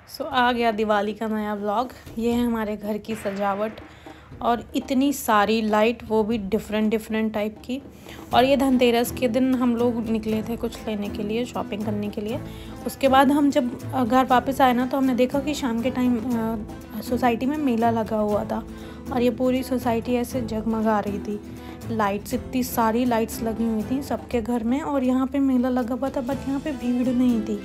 आ गया दिवाली का नया व्लॉग। ये है हमारे घर की सजावट और इतनी सारी लाइट, वो भी डिफरेंट टाइप की। और ये धनतेरस के दिन हम लोग निकले थे कुछ लेने के लिए, शॉपिंग करने के लिए। उसके बाद हम जब घर वापस आए ना, तो हमने देखा कि शाम के टाइम सोसाइटी में मेला लगा हुआ था और ये पूरी सोसाइटी ऐसे जगमगा रही थी। लाइट्स, इतनी सारी लाइट्स लगी हुई थी सबके घर में। और यहाँ पे मेला लगा हुआ था, बट यहाँ पे भीड़ नहीं थी।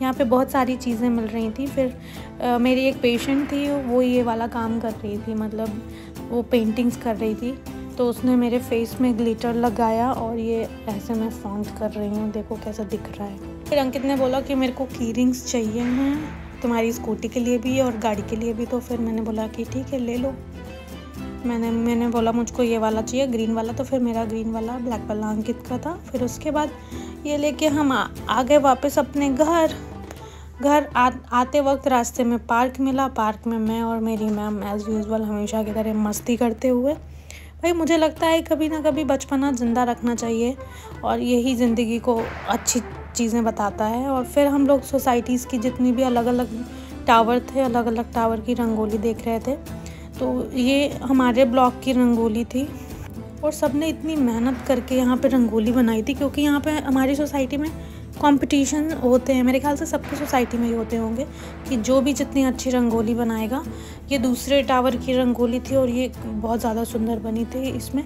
यहाँ पे बहुत सारी चीज़ें मिल रही थी। फिर मेरी एक पेशेंट थी, वो ये वाला काम कर रही थी, मतलब वो पेंटिंग्स कर रही थी। तो उसने मेरे फेस में ग्लिटर लगाया और ये ऐसे मैं फॉन्ट कर रही हूँ, देखो कैसा दिख रहा है। फिर अंकित ने बोला कि मेरे को की रिंग्स चाहिए हैं तुम्हारी स्कूटी के लिए भी और गाड़ी के लिए भी। तो फिर मैंने बोला कि ठीक है ले लो। मैंने बोला मुझको ये वाला चाहिए, ग्रीन वाला। तो फिर मेरा ग्रीन वाला, ब्लैक वाला अंकित का था। फिर उसके बाद ये लेके हम आ गए वापस अपने घर। आते वक्त रास्ते में पार्क मिला। पार्क में मैं और मेरी मैम एज़ यूजुअल हमेशा की तरह मस्ती करते हुए। भाई मुझे लगता है कभी ना कभी बचपना ज़िंदा रखना चाहिए और यही ज़िंदगी को अच्छी चीज़ें बताता है। और फिर हम लोग सोसाइटीज़ की जितनी भी अलग अलग टावर थे, अलग अलग टावर की रंगोली देख रहे थे। तो ये हमारे ब्लॉक की रंगोली थी और सब ने इतनी मेहनत करके यहाँ पे रंगोली बनाई थी, क्योंकि यहाँ पे हमारी सोसाइटी में कंपटीशन होते हैं। मेरे ख्याल से सबकी सोसाइटी में ही होते होंगे कि जो भी जितनी अच्छी रंगोली बनाएगा। ये दूसरे टावर की रंगोली थी और ये बहुत ज़्यादा सुंदर बनी थी। इसमें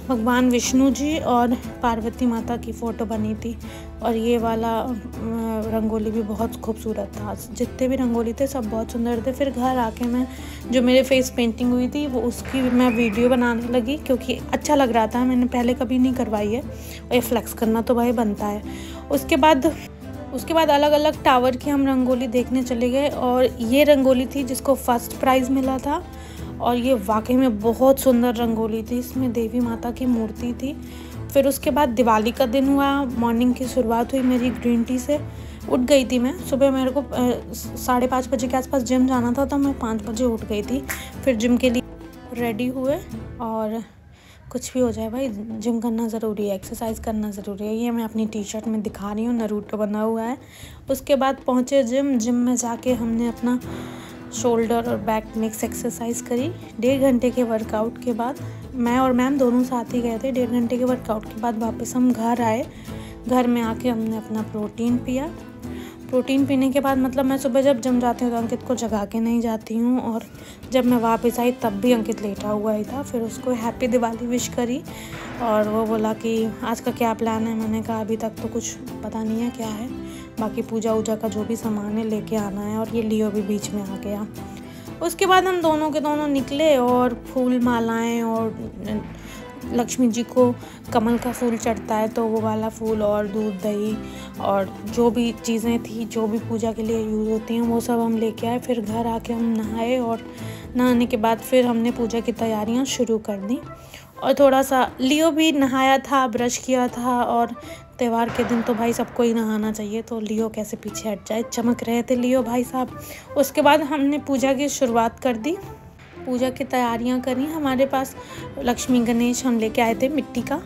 भगवान विष्णु जी और पार्वती माता की फ़ोटो बनी थी और ये वाला रंगोली भी बहुत खूबसूरत था। जितने भी रंगोली थे सब बहुत सुंदर थे। फिर घर आके मैं जो मेरे फेस पेंटिंग हुई थी वो उसकी मैं वीडियो बनाने लगी, क्योंकि अच्छा लग रहा था। मैंने पहले कभी नहीं करवाई है और ये फ्लेक्स करना तो भाई बनता है। उसके बाद अलग अलग टावर की हम रंगोली देखने चले गए और ये रंगोली थी जिसको फर्स्ट प्राइज़ मिला था। और ये वाकई में बहुत सुंदर रंगोली थी, इसमें देवी माता की मूर्ति थी। फिर उसके बाद दिवाली का दिन हुआ। मॉर्निंग की शुरुआत हुई मेरी ग्रीन टी से। उठ गई थी मैं सुबह, मेरे को 5:30 बजे के आसपास जिम जाना था, तो मैं 5 बजे उठ गई थी। फिर जिम के लिए रेडी हुए और कुछ भी हो जाए भाई जिम करना ज़रूरी है, एक्सरसाइज करना ज़रूरी है। ये मैं अपनी टी शर्ट में दिखा रही हूँ, नारुतो बना हुआ है। उसके बाद पहुँचे जिम में जाके हमने अपना शोल्डर और बैक मिक्स एक्सरसाइज करी। 1.5 घंटे के वर्कआउट के बाद, मैं और मैम दोनों साथ ही गए थे। 1.5 घंटे के वर्कआउट के बाद वापस हम घर आए। घर में आके हमने अपना प्रोटीन पिया। प्रोटीन पीने के बाद, मतलब मैं सुबह जब जिम जाती हूँ तो अंकित को जगा के नहीं जाती हूँ, और जब मैं वापस आई तब भी अंकित लेटा हुआ ही था। फिर उसको हैप्पी दिवाली विश करी और वो बोला कि आज का क्या प्लान है। मैंने कहा अभी तक तो कुछ पता नहीं है क्या है, बाकी पूजा वूजा का जो भी सामान है लेके आना है। और ये लियो भी बीच में आ गया। उसके बाद हम दोनों के दोनों निकले और फूल मालाएं, और लक्ष्मी जी को कमल का फूल चढ़ता है तो वो वाला फूल, और दूध दही और जो भी चीज़ें थी जो भी पूजा के लिए यूज़ होती हैं वो सब हम लेके आए। फिर घर आके हम नहाए और नहाने के बाद फिर हमने पूजा की तैयारियां शुरू कर दी। और थोड़ा सा लियो भी नहाया था, ब्रश किया था। और त्यौहार के दिन तो भाई सबको ही नहाना चाहिए, तो लियो कैसे पीछे हट जाए, चमक रहे थे लियो भाई साहब। उसके बाद हमने पूजा की शुरुआत कर दी, पूजा की तैयारियां करी। हमारे पास लक्ष्मी गणेश हम लेके आए थे मिट्टी का,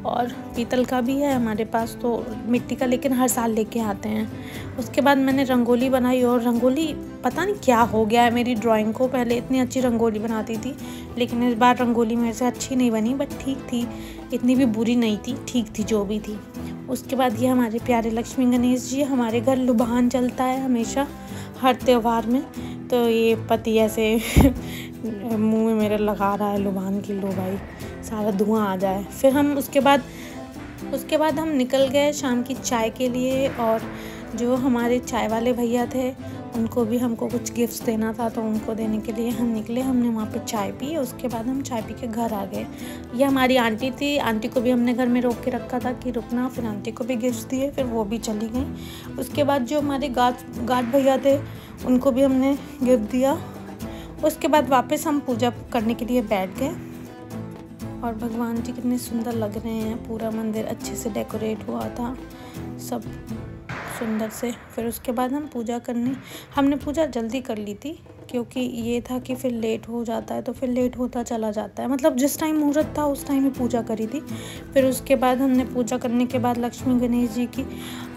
और पीतल का भी है हमारे पास, तो मिट्टी का लेकिन हर साल लेके आते हैं। उसके बाद मैंने रंगोली बनाई, और रंगोली पता नहीं क्या हो गया है मेरी ड्राइंग को। पहले इतनी अच्छी रंगोली बनाती थी, लेकिन इस बार रंगोली मेरे से अच्छी नहीं बनी, बट ठीक थी, इतनी भी बुरी नहीं थी, ठीक थी जो भी थी। उसके बाद ये हमारे प्यारे लक्ष्मी गणेश जी। हमारे घर लुभान चलता है हमेशा हर त्यौहार में, तो ये पति ऐसे मुंह में मेरे लगा रहा है लुभान की, लो भाई सारा धुआं आ जाए। फिर हम उसके बाद हम निकल गए शाम की चाय के लिए। और जो हमारे चाय वाले भैया थे उनको भी हमको कुछ गिफ्ट्स देना था, तो उनको देने के लिए हम निकले। हमने वहाँ पे चाय पी। उसके बाद हम चाय पी के घर आ गए। ये हमारी आंटी थी, आंटी को भी हमने घर में रोक के रखा था कि रुकना। फिर आंटी को भी गिफ्ट्स दिए, फिर वो भी चली गई। उसके बाद जो हमारे गार्ड भैया थे उनको भी हमने गिफ्ट दिया। उसके बाद वापस हम पूजा करने के लिए बैठ गए। और भगवान जी कितने सुंदर लग रहे हैं, पूरा मंदिर अच्छे से डेकोरेट हुआ था सब सुंदर से। फिर उसके बाद हमने पूजा जल्दी कर ली थी, क्योंकि ये था कि फिर लेट हो जाता है तो फिर लेट होता चला जाता है। मतलब जिस टाइम मुहूर्त था उस टाइम ही पूजा करी थी। फिर उसके बाद हमने पूजा करने के बाद लक्ष्मी गणेश जी की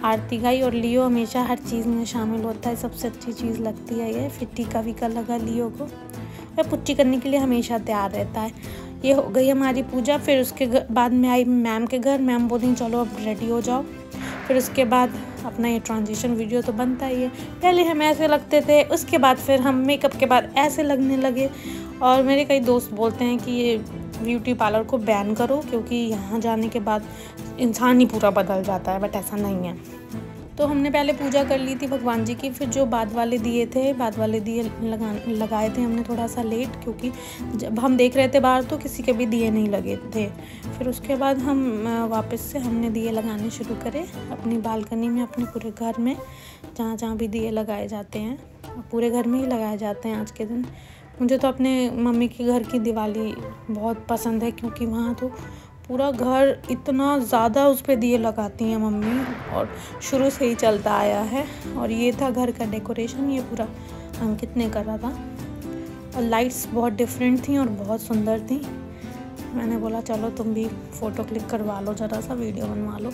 आरती गाई। और लियो हमेशा हर चीज़ में शामिल होता है, सबसे अच्छी चीज़ लगती है ये। फिर टीका वीका लगा लियो को, वह पुच्ची करने के लिए हमेशा तैयार रहता है। ये हो गई हमारी पूजा। फिर उसके बाद में आई मैम के घर। मैम बोली चलो अब रेडी हो जाओ। फिर उसके बाद अपना ये ट्रांजिशन वीडियो तो बनता ही है। पहले हम ऐसे लगते थे, उसके बाद फिर हम मेकअप के बाद ऐसे लगने लगे। और मेरे कई दोस्त बोलते हैं कि ये ब्यूटी पार्लर को बैन करो, क्योंकि यहाँ जाने के बाद इंसान ही पूरा बदल जाता है, बट ऐसा नहीं है। तो हमने पहले पूजा कर ली थी भगवान जी की। फिर जो बाद वाले दिए लगाए थे हमने थोड़ा सा लेट, क्योंकि जब हम देख रहे थे बाहर तो किसी के भी दिए नहीं लगे थे। फिर उसके बाद हम वापस से हमने दिए लगाने शुरू करे अपनी बालकनी में, अपने पूरे घर में, जहाँ जहाँ भी दिए लगाए जाते हैं। पूरे घर में ही लगाए जाते हैं आज के दिन। मुझे तो अपने मम्मी के घर की दिवाली बहुत पसंद है, क्योंकि वहाँ तो पूरा घर इतना ज़्यादा उस पर दिए लगाती हैं मम्मी, और शुरू से ही चलता आया है। और ये था घर का डेकोरेशन, ये पूरा अंकित ने करा था। और लाइट्स बहुत डिफरेंट थी और बहुत सुंदर थी। मैंने बोला चलो तुम भी फ़ोटो क्लिक करवा लो, ज़रा सा वीडियो बनवा लो।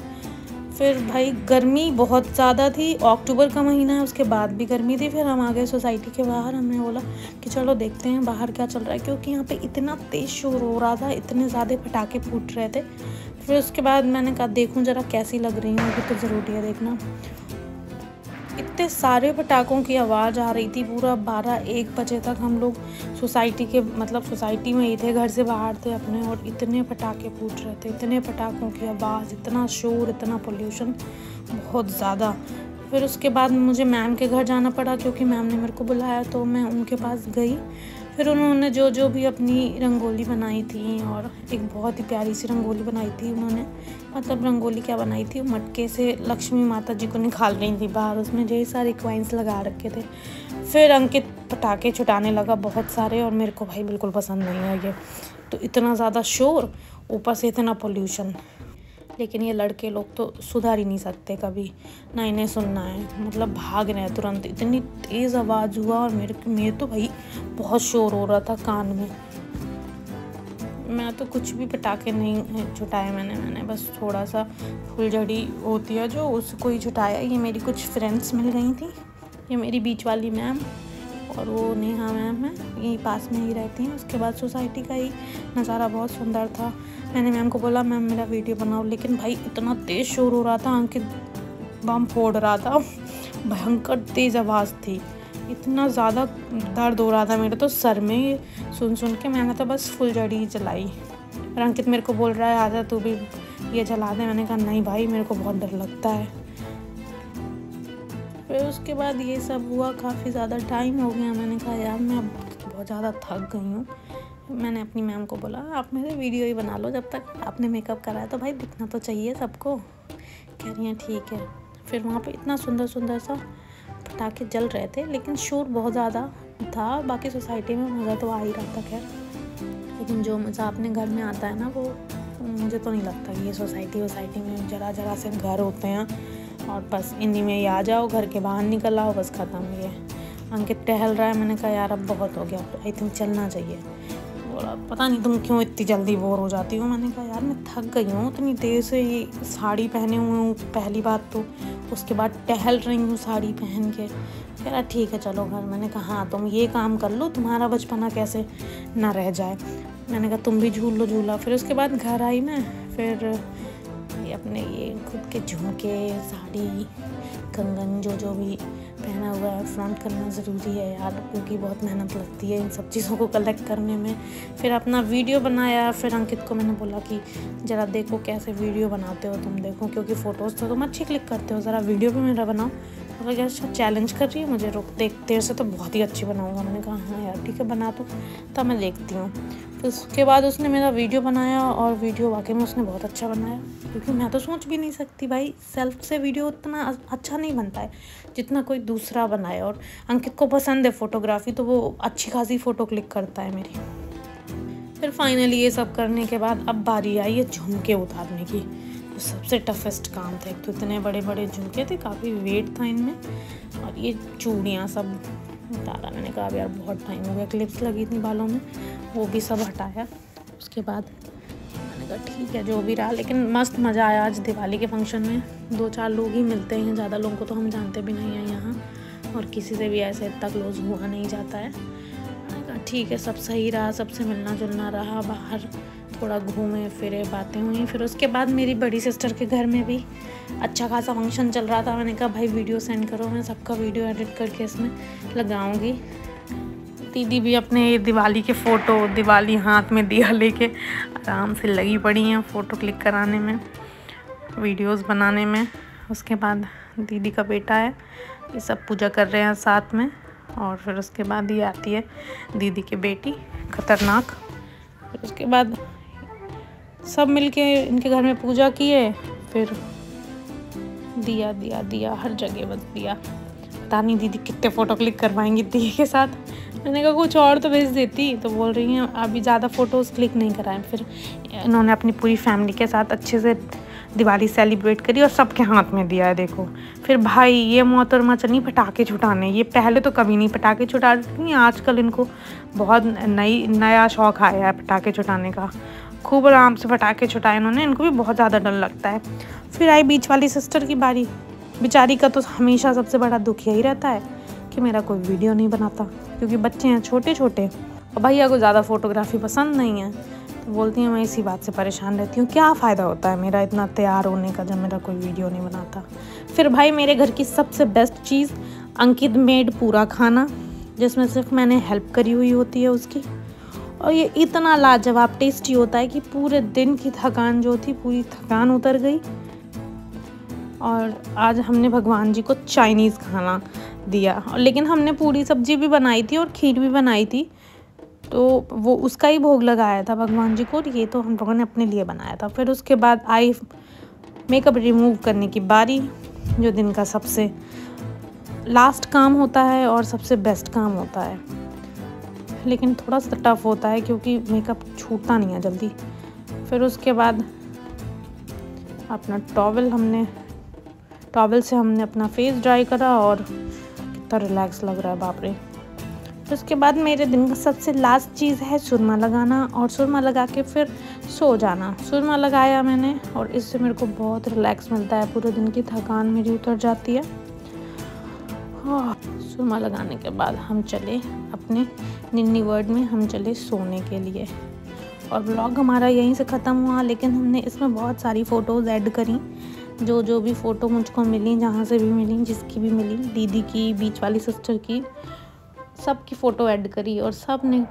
फिर भाई गर्मी बहुत ज़्यादा थी, अक्टूबर का महीना है, उसके बाद भी गर्मी थी। फिर हम आ गए सोसाइटी के बाहर। हमने बोला कि चलो देखते हैं बाहर क्या चल रहा है, क्योंकि यहाँ पे इतना तेज़ शोर हो रहा था, इतने ज़्यादा पटाखे फूट रहे थे। फिर उसके बाद मैंने कहा देखूँ ज़रा कैसी लग रही हैं, अभी तो ज़रूरी है देखना। इतने सारे पटाखों की आवाज़ आ रही थी, पूरा 12-1 बजे तक हम लोग सोसाइटी में ही थे, घर से बाहर थे अपने, और इतने पटाखे फूट रहे थे, इतने पटाखों की आवाज़, इतना शोर, इतना पोल्यूशन, बहुत ज़्यादा। फिर उसके बाद मुझे मैम के घर जाना पड़ा, क्योंकि मैम ने मेरे को बुलाया, तो मैं उनके पास गई। फिर उन्होंने जो भी अपनी रंगोली बनाई थी, और एक बहुत ही प्यारी सी रंगोली बनाई थी उन्होंने। मतलब रंगोली क्या बनाई थी, मटके से लक्ष्मी माता जी को निकाल रही थी बाहर, उसमें ढेर सारे कॉइन्स लगा रखे थे। फिर अंकित पटाखे छुटाने लगा बहुत सारे, और मेरे को भाई बिल्कुल पसंद नहीं है ये। तो इतना ज़्यादा शोर, ऊपर से इतना पोल्यूशन। लेकिन ये लड़के लोग तो सुधर ही नहीं सकते कभी, ना इन्हें सुनना है, मतलब भाग रहे हैं तुरंत। इतनी तेज़ आवाज़ हुआ, और मेरे तो भाई बहुत शोर हो रहा था कान में। मैं तो कुछ भी पटाखे नहीं छुटाए मैंने बस थोड़ा सा फुलझड़ी होती है जो, उसको ही छुटाया। ये मेरी कुछ फ्रेंड्स मिल गई थी, ये मेरी बीच वाली मैम और वो नेहा मैम है, यहीं पास में ही रहती हैं। उसके बाद सोसाइटी का ही नज़ारा बहुत सुंदर था। मैंने मैम को बोला मैम मेरा वीडियो बनाओ, लेकिन भाई इतना तेज़ शोर हो रहा था, अंकित बम फोड़ रहा था, भयंकर तेज़ आवाज़ थी, इतना ज़्यादा दर्द हो रहा था मेरे तो सर में सुन के। मैंने तो बस फुलझड़ी जलाई, और अंकित मेरे को बोल रहा है आजा तू भी ये जला दे। मैंने कहा नहीं भाई मेरे को बहुत डर लगता है। फिर उसके बाद ये सब हुआ, काफ़ी ज़्यादा टाइम हो गया। मैंने कहा यार मैं बहुत ज़्यादा थक गई हूँ। मैंने अपनी मैम को बोला आप मेरे वीडियो ही बना लो, जब तक आपने मेकअप करा है तो भाई दिखना तो चाहिए सबको। कह रही हैं ठीक है। फिर वहाँ पे इतना सुंदर सा पटाखे जल रहे थे, लेकिन शोर बहुत ज़्यादा था। बाकी सोसाइटी में मज़ा तो आ ही रहा था खैर, लेकिन जो मज़ा अपने घर में आता है ना, वो मुझे तो नहीं लगता कि ये सोसाइटी में जरा से घर होते हैं, और बस इन्हीं में ही आ जाओ, घर के बाहर निकल आओ, बस ख़त्म। ये अंकित टहल रहा है, मैंने कहा यार अब बहुत हो गया, आई थिंक चलना चाहिए। बोला पता नहीं तुम क्यों इतनी जल्दी बोर हो जाती हो। मैंने कहा यार मैं थक गई हूँ इतनी देर से, ये साड़ी पहने हुए हूँ पहली बात तो, उसके बाद टहल रही हूँ साड़ी पहन के। कह रहा ठीक है चलो घर। मैंने कहा हाँ तुम ये काम कर लो, तुम्हारा बचपना कैसे ना रह जाए। मैंने कहा तुम भी झूल लो झूला। फिर उसके बाद घर आई मैं, फिर अपने ये खुद के झुमके, साड़ी, कंगन जो भी पहना हुआ है फ्रॉन्ट करना ज़रूरी है यार, क्योंकि बहुत मेहनत लगती है इन सब चीज़ों को कलेक्ट करने में। फिर अपना वीडियो बनाया। फिर अंकित को मैंने बोला कि ज़रा देखो कैसे वीडियो बनाते हो तुम, देखो क्योंकि फ़ोटोज़ तो तुम अच्छी क्लिक करते हो, ज़रा वीडियो भी मेरा बनाओ। तो क्या अच्छा चैलेंज कर रही है मुझे, रुक देर से तो बहुत ही अच्छी बनाऊँगा। मैंने कहा हाँ यार ठीक है बना तो, तब मैं देखती हूँ। फिर उसके बाद उसने मेरा वीडियो बनाया, और वीडियो वाकई में उसने बहुत अच्छा बनाया, क्योंकि मैं तो सोच भी नहीं सकती भाई सेल्फ से वीडियो उतना अच्छा नहीं बनता है जितना कोई दूसरा बनाए। और अंकित को पसंद है फ़ोटोग्राफी, तो वो अच्छी खासी फ़ोटो क्लिक करता है मेरी। फिर फाइनली ये सब करने के बाद अब बारी आई है झुमके उतारने की, तो सबसे टफेस्ट काम था। एक तो इतने बड़े बड़े झुमके थे, काफ़ी वेट था इनमें, और ये चूड़ियाँ सब उतारा। मैंने कहा अब यार बहुत टाइम हो गया, क्लिप्स लगी थी बालों में वो भी सब हटाया। उसके बाद मैंने कहा ठीक है जो भी रहा, लेकिन मस्त मज़ा आया आज दिवाली के फंक्शन में। 2-4 लोग ही मिलते हैं, ज़्यादा लोगों को तो हम जानते भी नहीं हैं यहाँ, और किसी से भी ऐसे इतना क्लोज हुआ नहीं जाता है। मैंने कहा ठीक है सब सही रहा, सबसे मिलना जुलना रहा, बाहर थोड़ा घूमे फिरे, बातें हुई। फिर उसके बाद मेरी बड़ी सिस्टर के घर में भी अच्छा खासा फंक्शन चल रहा था। मैंने कहा भाई वीडियो सेंड करो, मैं सबका वीडियो एडिट करके इसमें लगाऊंगी। दीदी भी अपने दिवाली के फ़ोटो, दिवाली हाथ में दिया लेके आराम से लगी पड़ी हैं फ़ोटो क्लिक कराने में, वीडियोस बनाने में। उसके बाद दीदी का बेटा है, ये सब पूजा कर रहे हैं साथ में। और फिर उसके बाद ये आती है दीदी की बेटी खतरनाक। फिर उसके बाद सब मिलके इनके घर में पूजा किए, फिर दिया दिया दिया हर जगह बस दिया। पता नहीं दीदी कितने फ़ोटो क्लिक करवाएंगी दिए के साथ। मैंने कहा कुछ और तो भेज देती, तो बोल रही हैं अभी ज़्यादा फ़ोटोज़ क्लिक नहीं कराएं। फिर इन्होंने अपनी पूरी फैमिली के साथ अच्छे से दिवाली सेलिब्रेट करी और सबके हाथ में दिया है देखो। फिर भाई ये मोहतरमा चली पटाखे छुटाने, ये पहले तो कभी नहीं पटाखे छुटाती थी, आजकल इनको बहुत नया शौक़ आया है पटाखे छुटाने का। खूब आराम से पटाखे छुटाए इन्होंने, इनको भी बहुत ज़्यादा डर लगता है। फिर आई बीच वाली सिस्टर की बारी। बेचारी का तो हमेशा सबसे बड़ा दुख यही रहता है कि मेरा कोई वीडियो नहीं बनाता, क्योंकि बच्चे हैं छोटे छोटे और भैया को ज़्यादा फ़ोटोग्राफी पसंद नहीं है। तो बोलती हैं मैं इसी बात से परेशान रहती हूँ, क्या फ़ायदा होता है मेरा इतना तैयार होने का जब मेरा कोई वीडियो नहीं बनाता। फिर भाई मेरे घर की सबसे बेस्ट चीज़ अंकित मेड पूरा खाना, जिसमें सिर्फ मैंने हेल्प करी हुई होती है उसकी, और ये इतना लाजवाब टेस्टी होता है कि पूरे दिन की थकान जो थी पूरी थकान उतर गई। और आज हमने भगवान जी को चाइनीज़ खाना दिया, लेकिन हमने पूरी सब्जी भी बनाई थी और खीर भी बनाई थी, तो वो उसका ही भोग लगाया था भगवान जी को, और ये तो हम लोगों ने अपने लिए बनाया था। फिर उसके बाद आई मेकअप रिमूव करने की बारी, जो दिन का सबसे लास्ट काम होता है और सबसे बेस्ट काम होता है, लेकिन थोड़ा सा टफ होता है क्योंकि मेकअप छूटता नहीं है जल्दी। फिर उसके बाद अपना टॉवल से हमने अपना फेस ड्राई करा और कितना रिलैक्स लग रहा है बाप रे। फिर उसके बाद मेरे दिन का सबसे लास्ट चीज़ है सुरमा लगाना, और सुरमा लगा के फिर सो जाना। सुरमा लगाया मैंने और इससे मेरे को बहुत रिलैक्स मिलता है, पूरे दिन की थकान मेरी उतर जाती है। सुरमा लगाने के बाद हम चले अपने निन्नी वर्ड में, हम चले सोने के लिए। और ब्लॉग हमारा यहीं से ख़त्म हुआ, लेकिन हमने इसमें बहुत सारी फ़ोटोज़ ऐड करी, जो भी फ़ोटो मुझको मिली, जहाँ से भी मिली, जिसकी भी मिली, दीदी की, बीच वाली सिस्टर की, सब की फ़ोटो ऐड करी और सब ने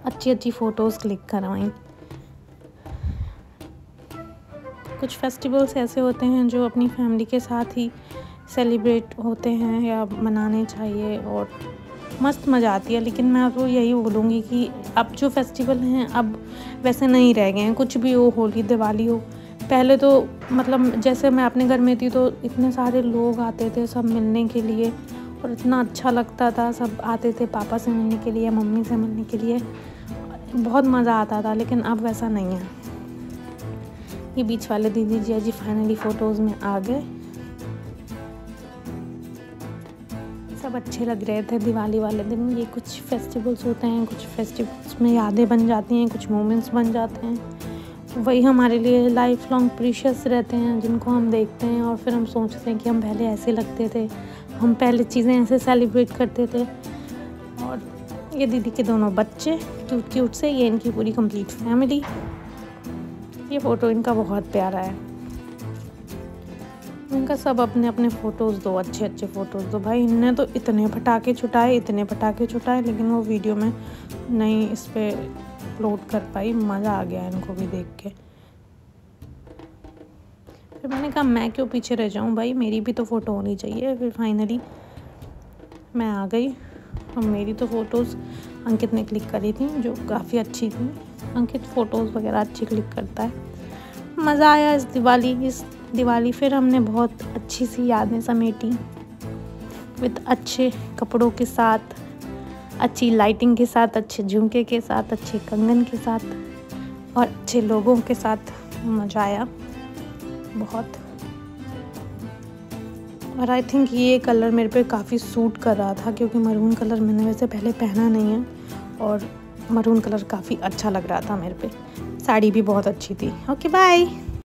अच्छी अच्छी फ़ोटोज़ क्लिक करवाई। कुछ फेस्टिवल्स ऐसे होते हैं जो अपनी फैमिली के साथ ही सेलिब्रेट होते हैं या मनाने चाहिए और मस्त मज़ा आती है। लेकिन मैं तो यही बोलूँगी कि अब जो फेस्टिवल हैं अब वैसे नहीं रह गए हैं, कुछ भी हो, होली दिवाली हो। पहले तो मतलब जैसे मैं अपने घर में थी तो इतने सारे लोग आते थे सब मिलने के लिए, और इतना अच्छा लगता था, सब आते थे पापा से मिलने के लिए, मम्मी से मिलने के लिए, बहुत मज़ा आता था। लेकिन अब वैसा नहीं है। ये बीच वाले दीदी जिया जी फाइनली फ़ोटोज़ में आ गए, सब अच्छे लग रहे थे दिवाली वाले दिन। ये कुछ फेस्टिवल्स होते हैं, कुछ फेस्टिवल्स में यादें बन जाती हैं, कुछ मोमेंट्स बन जाते हैं, वही हमारे लिए लाइफ लॉन्ग प्रीशियस रहते हैं, जिनको हम देखते हैं और फिर हम सोचते हैं कि हम पहले ऐसे लगते थे, हम पहले चीज़ें ऐसे सेलिब्रेट करते थे। और ये दीदी के दोनों बच्चे क्यूट क्यूट से, ये इनकी पूरी कंप्लीट फैमिली। ये फ़ोटो इनका बहुत प्यारा है। इनका सब अपने अपने फ़ोटोज़ दो, अच्छे अच्छे फ़ोटोज़ दो। भाई इनने तो इतने पटाखे छुटाए, लेकिन वो वीडियो में नहीं इस पर अपलोड कर पाई। मज़ा आ गया इनको भी देख के। फिर मैंने कहा मैं क्यों पीछे रह जाऊं भाई, मेरी भी तो फ़ोटो होनी चाहिए। फिर फाइनली मैं आ गई और मेरी तो फ़ोटोज़ अंकित ने क्लिक करी थी, जो काफ़ी अच्छी थी। अंकित फ़ोटोज़ वगैरह अच्छी क्लिक करता है। मज़ा आया इस दिवाली। फिर हमने बहुत अच्छी सी यादें समेटी, विद अच्छे कपड़ों के साथ, अच्छी लाइटिंग के साथ, अच्छे झुमके के साथ, अच्छे कंगन के साथ और अच्छे लोगों के साथ। मज़ा आया बहुत। और आई थिंक ये कलर मेरे पे काफ़ी सूट कर रहा था, क्योंकि मरून कलर मैंने वैसे पहले पहना नहीं है और मरून कलर काफ़ी अच्छा लग रहा था मेरे पे। साड़ी भी बहुत अच्छी थी। Okay bye.